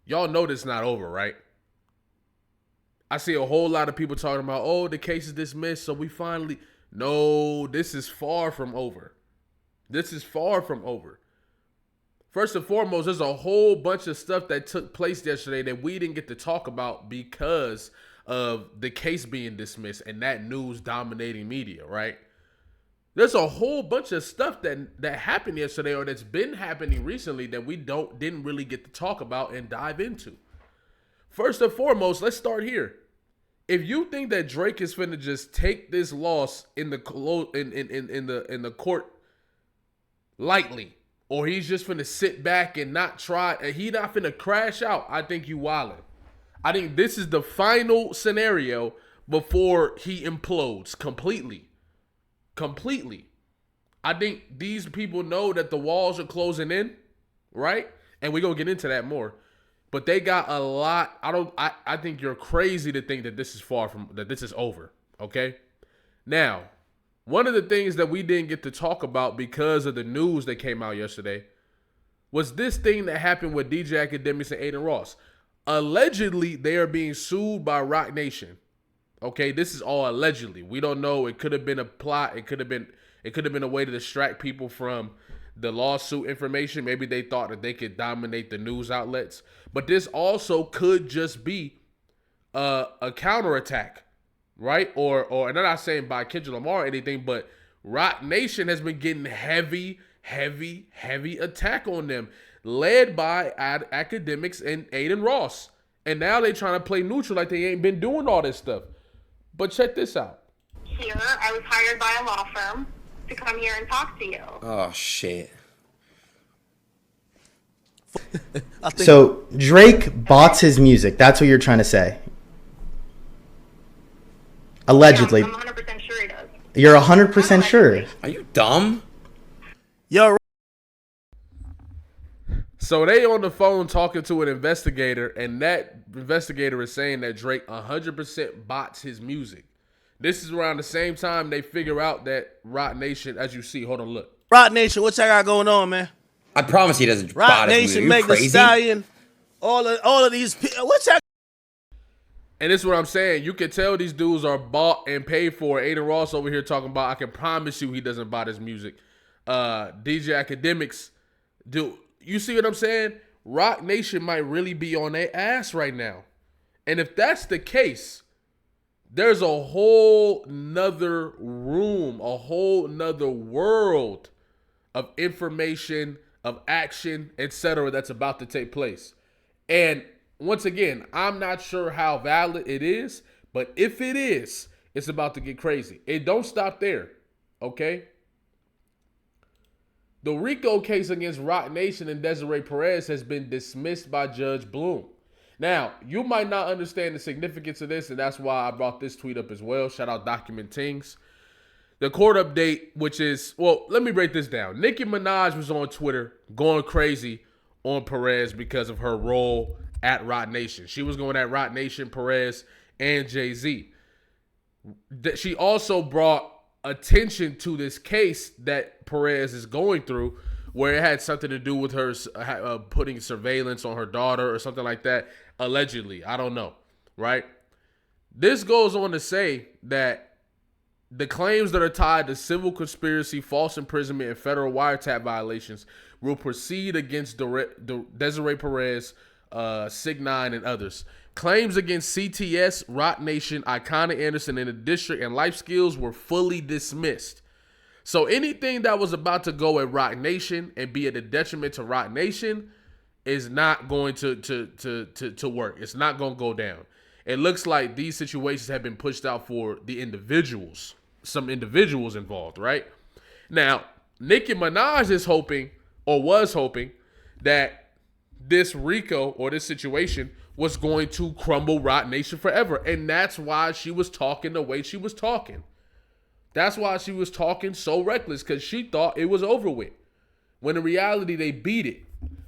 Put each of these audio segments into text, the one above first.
Y'all know this not over, right? I see a whole lot of people talking about, oh, the case is dismissed, so we finally... No, this is far from over. This is far from over. First and foremost, there's a whole bunch of stuff that took place yesterday that we didn't get to talk about because of the case being dismissed and that news dominating media, right? There's a whole bunch of stuff that happened yesterday or that's been happening recently that we didn't really get to talk about and dive into. First and foremost, let's start here. If you think that Drake is finna just take this loss in the court lightly, or he's just finna sit back and not try, and he not finna crash out, I think you wildin'. I think this is the final scenario before he implodes completely. Completely. I think these people know that the walls are closing in, right? And we're gonna get into that more. But they got a lot. I think you're crazy to think that this is over. Okay. Now, one of the things that we didn't get to talk about because of the news that came out yesterday was this thing that happened with DJ Akademiks and Adin Ross. Allegedly, they are being sued by Roc Nation. Okay, this is all allegedly. We don't know. It could have been a plot. It could have been a way to distract people from the lawsuit information. Maybe they thought that they could dominate the news outlets. But this also could just be a counterattack, right? Or and I'm not saying by Kendrick Lamar or anything, but Roc Nation has been getting heavy attack on them, led by Akademiks and Adin Ross. And now they trying to play neutral like they ain't been doing all this stuff. But check this out. Here, I was hired by a law firm to come here and talk to you. Oh, shit. So Drake bots his music. That's what you're trying to say. Allegedly. Yeah, I'm 100% sure he does. You're 100% sure. Are you dumb? Yo. So they on the phone talking to an investigator, and that investigator is saying that Drake 100% bots his music. This is around the same time they figure out that Roc Nation, as you see, hold on, look. Roc Nation, what y'all got going on, man? I promise he doesn't Roc bot his Nation, music. Meg You the crazy? Stallion, all of these people. What y'all? And this is what I'm saying. You can tell these dudes are bought and paid for. Adin Ross over here talking about, I can promise you he doesn't bot his music. DJ Akademiks, dude, you see what I'm saying? Roc Nation might really be on their ass right now. And if that's the case, there's a whole nother room, a whole nother world of information, of action, etc. that's about to take place. And once again, I'm not sure how valid it is, but if it is, it's about to get crazy. It don't stop there, okay? The RICO case against Roc Nation and Desiree Perez has been dismissed by Judge Bloom. Now, you might not understand the significance of this, and that's why I brought this tweet up as well. Shout out Document Tings. The court update, which is, well, let me break this down. Nicki Minaj was on Twitter going crazy on Perez because of her role at Roc Nation. She was going at Roc Nation, Perez, and Jay-Z. She also brought attention to this case that Perez is going through, where it had something to do with her putting surveillance on her daughter or something like that, allegedly. I don't know, right? This goes on to say that the claims that are tied to civil conspiracy, false imprisonment, and federal wiretap violations will proceed against Desiree Perez, Sig9, and others. Claims against CTS, Roc Nation, Icona Anderson, and the district and Life Skills were fully dismissed. So anything that was about to go at Roc Nation and be at a detriment to Roc Nation is not going to work. It's not going to go down. It looks like these situations have been pushed out for the individuals, some individuals involved, right? Now, Nicki Minaj is hoping, or was hoping, that this RICO or this situation was going to crumble Roc Nation forever. And that's why she was talking the way she was talking. That's why she was talking so reckless, because she thought it was over with, when in reality they beat it.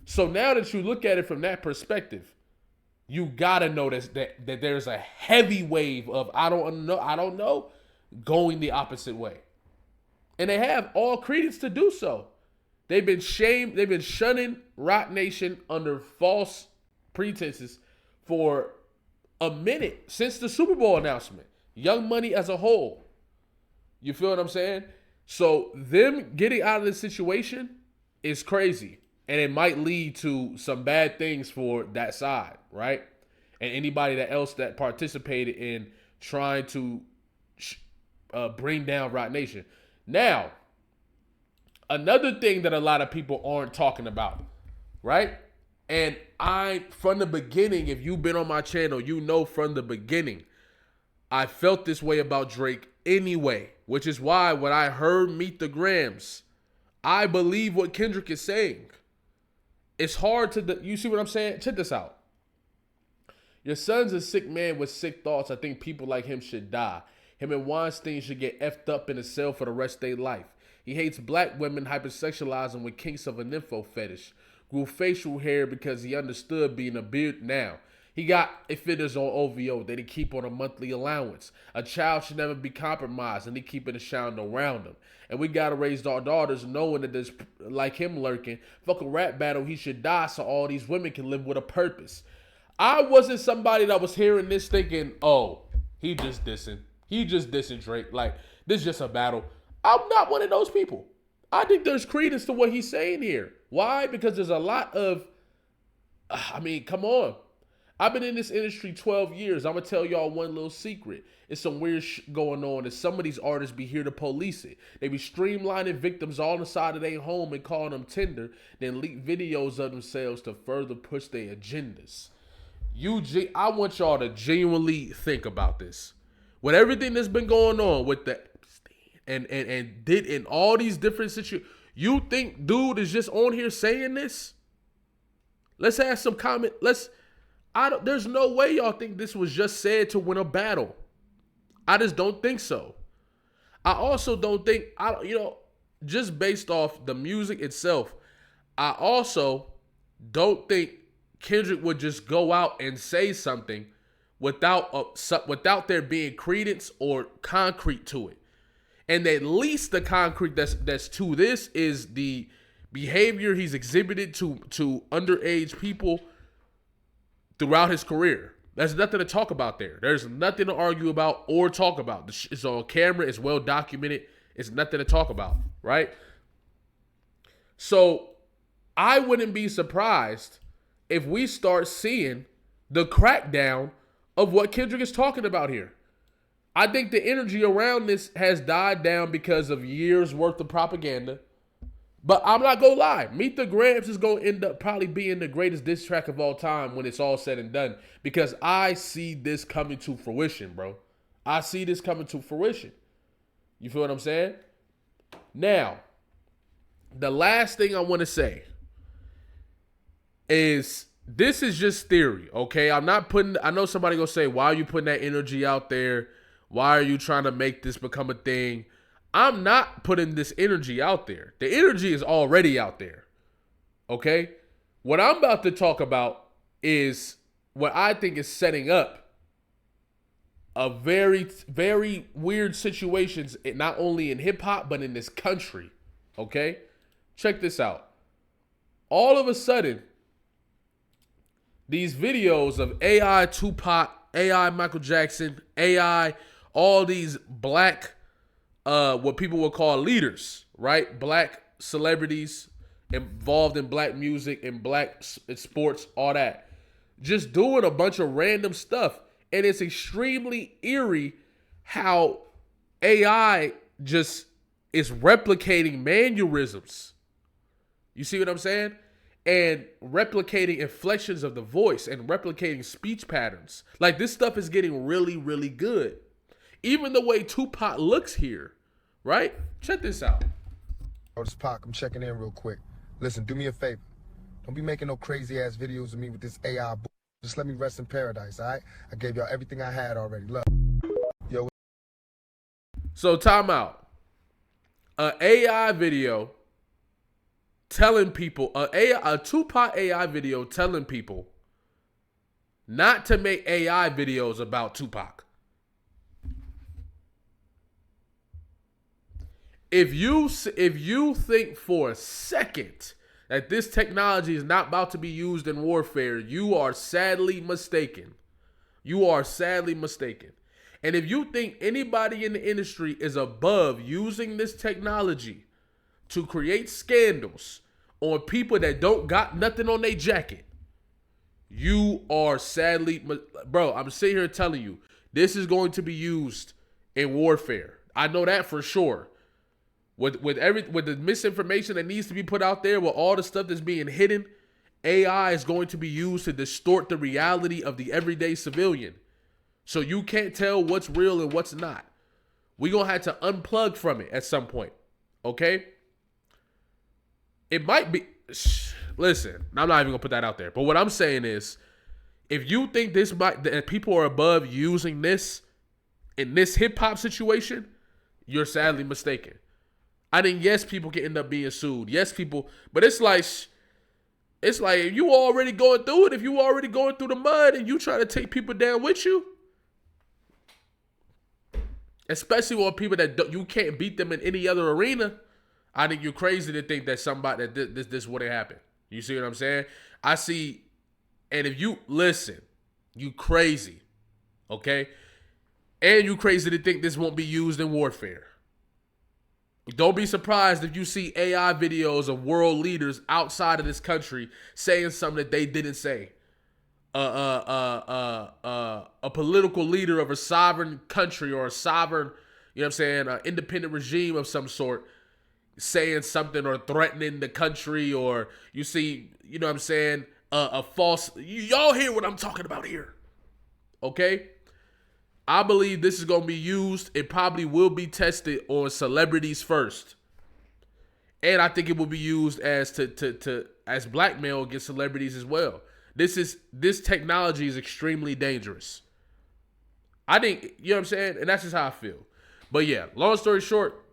So now that you look at it from that perspective, you gotta notice that there's a heavy wave of I don't know, going the opposite way. And they have all credence to do so. They've been shunning Roc Nation under false pretenses for a minute since the Super Bowl announcement. Young Money as a whole. You feel what I'm saying? So them getting out of this situation is crazy. And it might lead to some bad things for that side, right? And anybody else that participated in trying to bring down Roc Nation. Now, another thing that a lot of people aren't talking about, right? And from the beginning, if you've been on my channel, you know from the beginning, I felt this way about Drake anyway, which is why when I heard Meet the Grams, I believe what Kendrick is saying. It's hard to, you see what I'm saying? Check this out. Your son's a sick man with sick thoughts. I think people like him should die. Him and Weinstein should get effed up in a cell for the rest of their life. He hates black women, hypersexualizing with kinks of an info fetish. Grew facial hair because he understood being a beard now. He got a fitters on OVO that he keep on a monthly allowance. A child should never be compromised, and he keep it a sound around him. And we gotta raise our daughters knowing that there's like him lurking. Fuck a rap battle, he should die so all these women can live with a purpose. I wasn't somebody that was hearing this thinking, oh, he just dissing. He just dissing Drake. Like, this is just a battle. I'm not one of those people. I think there's credence to what he's saying here. Why? Because there's a lot of, I mean, come on. I've been in this industry 12 years. I'm going to tell y'all one little secret. It's some weird going on, and some of these artists be here to police it. They be streamlining victims all inside of their home and calling them tender, then leak videos of themselves to further push their agendas. I want y'all to genuinely think about this. With everything that's been going on with the and did in all these different situations, you think dude is just on here saying this? Let's have some comment. There's no way y'all think this was just said to win a battle. I just don't think so. I also don't think, just based off the music itself, I also don't think Kendrick would just go out and say something without there being credence or concrete to it. And at least the concrete that's to this is the behavior he's exhibited to underage people throughout his career. There's nothing to talk about there. There's nothing to argue about or talk about. It's on camera. It's well documented. It's nothing to talk about, right? So I wouldn't be surprised if we start seeing the crackdown of what Kendrick is talking about here. I think the energy around this has died down because of years worth of propaganda. But I'm not going to lie. Meet the Grams is going to end up probably being the greatest diss track of all time when it's all said and done. Because I see this coming to fruition, bro. I see this coming to fruition. You feel what I'm saying? Now, the last thing I want to say is this is just theory, okay? I know somebody going to say, why are you putting that energy out there? Why are you trying to make this become a thing? I'm not putting this energy out there. The energy is already out there. Okay? What I'm about to talk about is what I think is setting up a very, very weird situations, not only in hip hop, but in this country. Okay? Check this out. All of a sudden, these videos of AI Tupac, AI Michael Jackson, AI, all these black what people would call leaders, right? Black celebrities involved in black music and black sports, all that. Just doing a bunch of random stuff. And it's extremely eerie how AI just is replicating mannerisms. You see what I'm saying? And replicating inflections of the voice and replicating speech patterns. Like, this stuff is getting really, really good. Even the way Tupac looks here. Right? Check this out. Oh, this Pac, I'm checking in real quick. Listen, do me a favor. Don't be making no crazy ass videos of me with this AI. Just let me rest in paradise, all right? I gave y'all everything I had already. Love. Yo. So time out. A AI video telling people, a Tupac AI video telling people not to make AI videos about Tupac. If you think for a second that this technology is not about to be used in warfare, you are sadly mistaken. You are sadly mistaken. And if you think anybody in the industry is above using this technology to create scandals on people that don't got nothing on their jacket, you are sadly, bro, I'm sitting here telling you, this is going to be used in warfare. I know that for sure. With the misinformation that needs to be put out there, with all the stuff that's being hidden, AI is going to be used to distort the reality of the everyday civilian. So you can't tell what's real and what's not. We're going to have to unplug from it at some point. Okay? It might be... Listen, I'm not even going to put that out there. But what I'm saying is, if you think that people are above using this in this hip-hop situation, you're sadly mistaken. I think, yes, people can end up being sued. Yes, people... But it's like if you already going through it, if you already going through the mud and you try to take people down with you, especially with people that you can't beat them in any other arena, I think you're crazy to think that this wouldn't happen. You see what I'm saying? I see, and if you listen, you crazy, okay? And you crazy to think this won't be used in warfare. Don't be surprised if you see AI videos of world leaders outside of this country saying something that they didn't say. A political leader of a sovereign country or a sovereign, you know what I'm saying, independent regime of some sort, saying something or threatening the country, or you see, you know what I'm saying, a false, y'all hear what I'm talking about here. Okay? I believe this is going to be used. It probably will be tested on celebrities first. And I think it will be used as as blackmail against celebrities as well. This technology is extremely dangerous. I think, you know what I'm saying? And that's just how I feel. But yeah, long story short,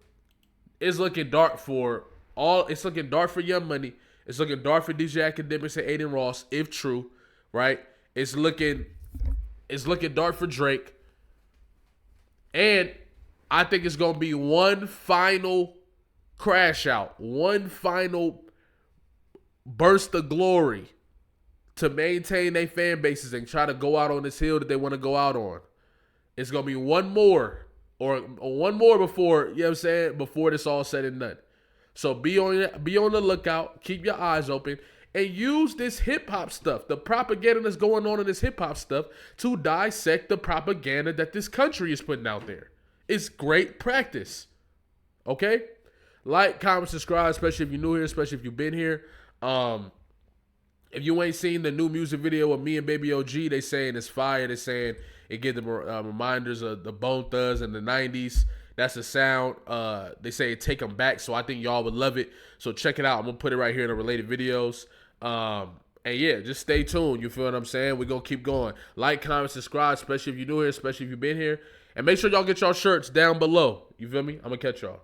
it's looking dark for Young Money. It's looking dark for DJ Akademiks and Adin Ross, if true, right? It's looking dark for Drake. And I think it's going to be one final crash out, one final burst of glory to maintain their fan bases and try to go out on this hill that they want to go out on. It's going to be one more before, you know what I'm saying, before this all said and done. So be on the lookout, keep your eyes open, and use this hip-hop stuff, the propaganda that's going on in this hip-hop stuff, to dissect the propaganda that this country is putting out there. It's great practice. Okay? Like, comment, subscribe, especially if you're new here, especially if you've been here. If you ain't seen the new music video of me and Baby OG, they saying it's fire. They saying it gives them reminders of the Bouttas in the 90s. That's the sound. They say it take them back, so I think y'all would love it. So check it out. I'm going to put it right here in the related videos. And yeah, just stay tuned. You feel what I'm saying? We're going to keep going. Like, comment, subscribe, especially if you're new here, especially if you've been here. And make sure y'all get y'all shirts down below. You feel me? I'm going to catch y'all.